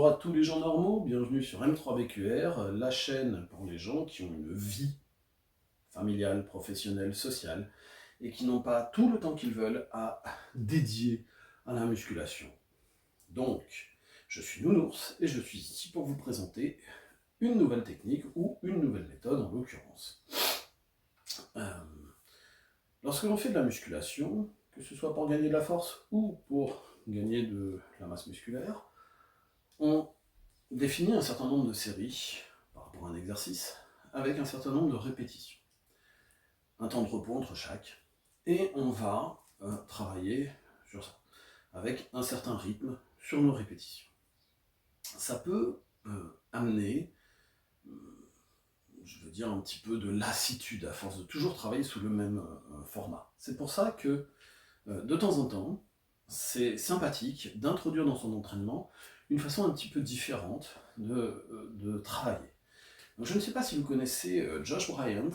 Bonjour à tous les gens normaux, bienvenue sur M3BQR, la chaîne pour les gens qui ont une vie familiale, professionnelle, sociale, et qui n'ont pas tout le temps qu'ils veulent à dédier à la musculation. Donc, je suis Nounours, et je suis ici pour vous présenter une nouvelle technique, ou une nouvelle méthode en l'occurrence. Lorsque l'on fait de la musculation, que ce soit pour gagner de la force, ou pour gagner de la masse musculaire, on définit un certain nombre de séries par rapport à un exercice, avec un certain nombre de répétitions. Un temps de repos entre chaque, et on va travailler sur ça, avec un certain rythme sur nos répétitions. Ça peut amener, je veux dire, un petit peu de lassitude, à force de toujours travailler sous le même format. C'est pour ça que, de temps en temps, c'est sympathique d'introduire dans son entraînement une façon un petit peu différente de travailler. Donc, je ne sais pas si vous connaissez Josh Bryant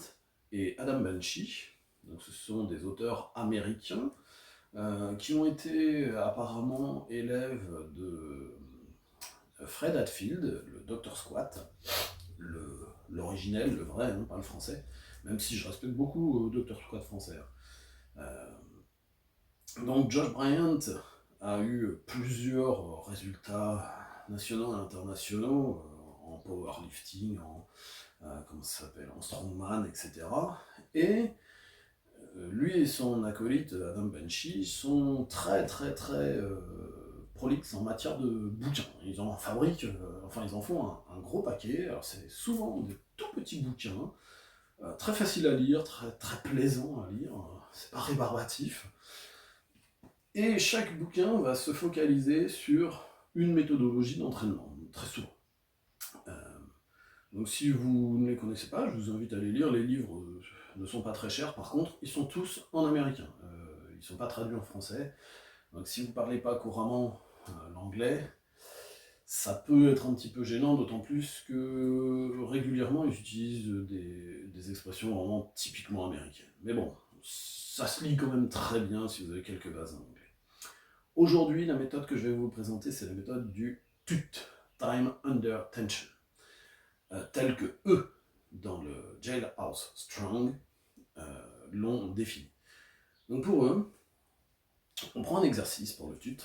et Adam Benchy. Donc, ce sont des auteurs américains qui ont été apparemment élèves de Fred Hatfield, le Dr Squat, l'originel, le vrai, hein, pas le français, même si je respecte beaucoup Dr Squat français. Donc Josh Bryant a eu plusieurs résultats nationaux et internationaux en powerlifting, comment ça s'appelle, en strongman, etc. Et lui et son acolyte Adam Benchy sont très prolixes en matière de bouquins. Ils en fabriquent, ils en font un gros paquet. Alors c'est souvent des tout petits bouquins, très faciles à lire, très plaisants à lire, c'est pas rébarbatif. Et chaque bouquin va se focaliser sur une méthodologie d'entraînement, très souvent. Donc si vous ne les connaissez pas, je vous invite à les lire. Les livres ne sont pas très chers, par contre, ils sont tous en américain. Ils ne sont pas traduits en français. Donc si vous ne parlez pas couramment l'anglais, ça peut être un petit peu gênant, d'autant plus que régulièrement ils utilisent des expressions vraiment typiquement américaines. Mais bon, ça se lit quand même très bien si vous avez quelques bases en anglais. Aujourd'hui, la méthode que je vais vous présenter, c'est la méthode du TUT, Time Under Tension, telle que eux, dans le Jailhouse Strong, l'ont défini. Donc pour eux, on prend un exercice pour le TUT,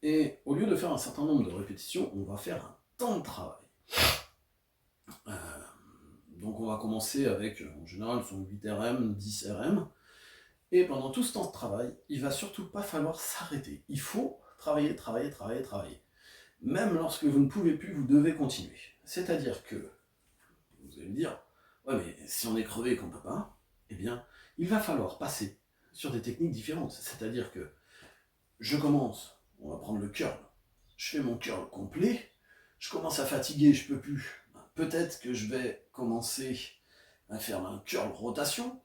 et au lieu de faire un certain nombre de répétitions, on va faire un temps de travail. Donc on va commencer avec, en général, son 8 RM, 10 RM, et pendant tout ce temps de travail, il va surtout pas falloir s'arrêter. Il faut travailler. Même lorsque vous ne pouvez plus, vous devez continuer. C'est-à-dire que, vous allez me dire, ouais mais si on est crevé et qu'on ne peut pas, eh bien, il va falloir passer sur des techniques différentes. C'est-à-dire que, je commence, on va prendre le curl, je fais mon curl complet, je commence à fatiguer, je peux plus. Peut-être que je vais commencer à faire un curl rotation,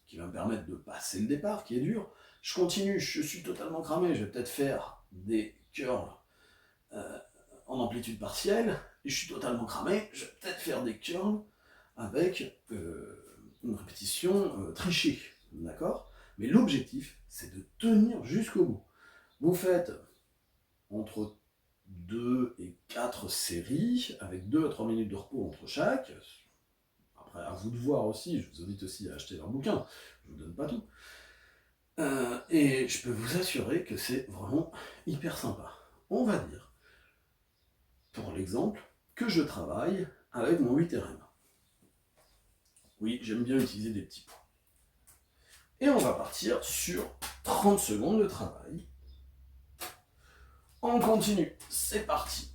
qui va me permettre de passer le départ, qui est dur. Je continue, je suis totalement cramé, je vais peut-être faire des curls en amplitude partielle, et je suis totalement cramé, je vais peut-être faire des curls avec une répétition trichée, d'accord? Mais l'objectif, c'est de tenir jusqu'au bout. Vous faites entre 2 et 4 séries, avec 2 à 3 minutes de repos entre chaque. Après, à vous de voir aussi, je vous invite aussi à acheter leur bouquin, je ne vous donne pas tout. Et je peux vous assurer que c'est vraiment hyper sympa. On va dire, pour l'exemple, que je travaille avec mon 8RM. Oui, j'aime bien utiliser des petits points. Et on va partir sur 30 secondes de travail. On continue, c'est parti.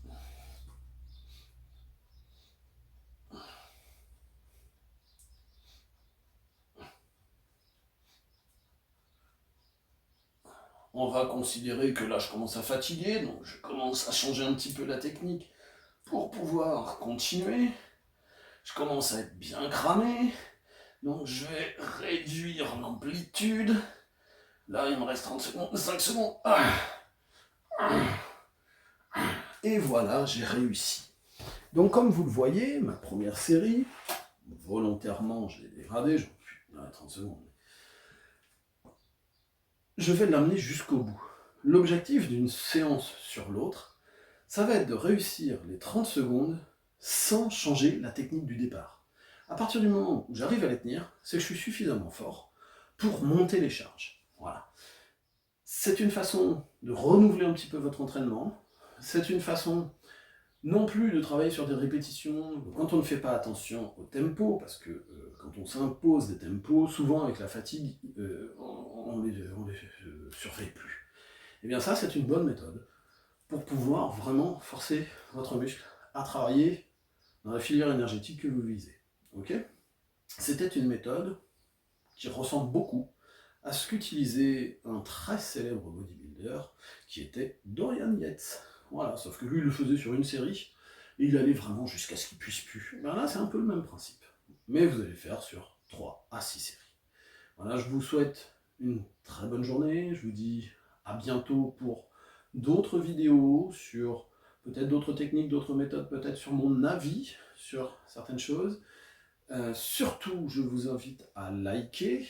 On va considérer que là je commence à fatiguer, donc je commence à changer un petit peu la technique pour pouvoir continuer. Je commence à être bien cramé, donc je vais réduire l'amplitude. Là il me reste 30 secondes, 5 secondes. Et voilà, j'ai réussi. Donc comme vous le voyez, ma première série, volontairement je l'ai dégradée, j'en suis 30 secondes. Je vais l'amener jusqu'au bout. L'objectif d'une séance sur l'autre, Ça va être de réussir les 30 secondes sans changer la technique du départ. À partir du moment où j'arrive à les tenir, c'est que je suis suffisamment fort pour monter les charges. Voilà. C'est une façon de renouveler un petit peu votre entraînement. C'est une façon non plus de travailler sur des répétitions quand on ne fait pas attention au tempo, parce que quand on s'impose des tempos, souvent avec la fatigue, on les surveille plus. Et bien ça, c'est une bonne méthode pour pouvoir vraiment forcer votre muscle à travailler dans la filière énergétique que vous visez. Ok ? C'était une méthode qui ressemble beaucoup à ce qu'utilisait un très célèbre bodybuilder qui était Dorian Yates. Voilà, sauf que lui, il le faisait sur une série, et il allait vraiment jusqu'à ce qu'il puisse plus. Ben là, c'est un peu le même principe. Mais vous allez faire sur 3 à 6 séries. Voilà, je vous souhaite une très bonne journée. Je vous dis à bientôt pour d'autres vidéos sur peut-être d'autres techniques, d'autres méthodes, peut-être sur mon avis sur certaines choses. Surtout, je vous invite à liker.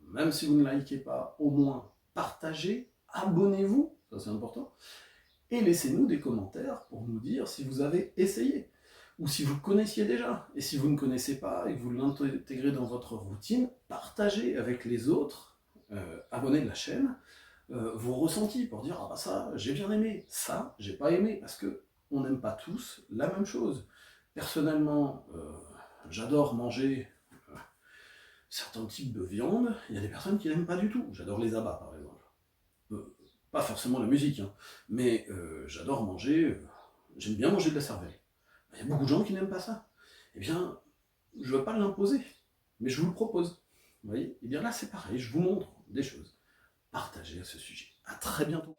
Même si vous ne likez pas, au moins partagez, abonnez-vous, ça c'est important, et laissez-nous des commentaires pour nous dire si vous avez essayé, ou si vous connaissiez déjà. Et si vous ne connaissez pas et que vous l'intégrez dans votre routine, partagez avec les autres abonnés de la chaîne vos ressentis pour dire « Ah bah ça, j'ai bien aimé, ça, j'ai pas aimé », parce que on n'aime pas tous la même chose. Personnellement, j'adore manger certains types de viande, il y a des personnes qui n'aiment pas du tout. J'adore les abats, par exemple. Pas forcément la musique, hein, mais j'adore manger, j'aime bien manger de la cervelle. Il y a beaucoup de gens qui n'aiment pas ça. Eh bien, je ne veux pas l'imposer, mais je vous le propose. Vous voyez ? Eh bien là, c'est pareil, je vous montre des choses. Partagez à ce sujet. À très bientôt.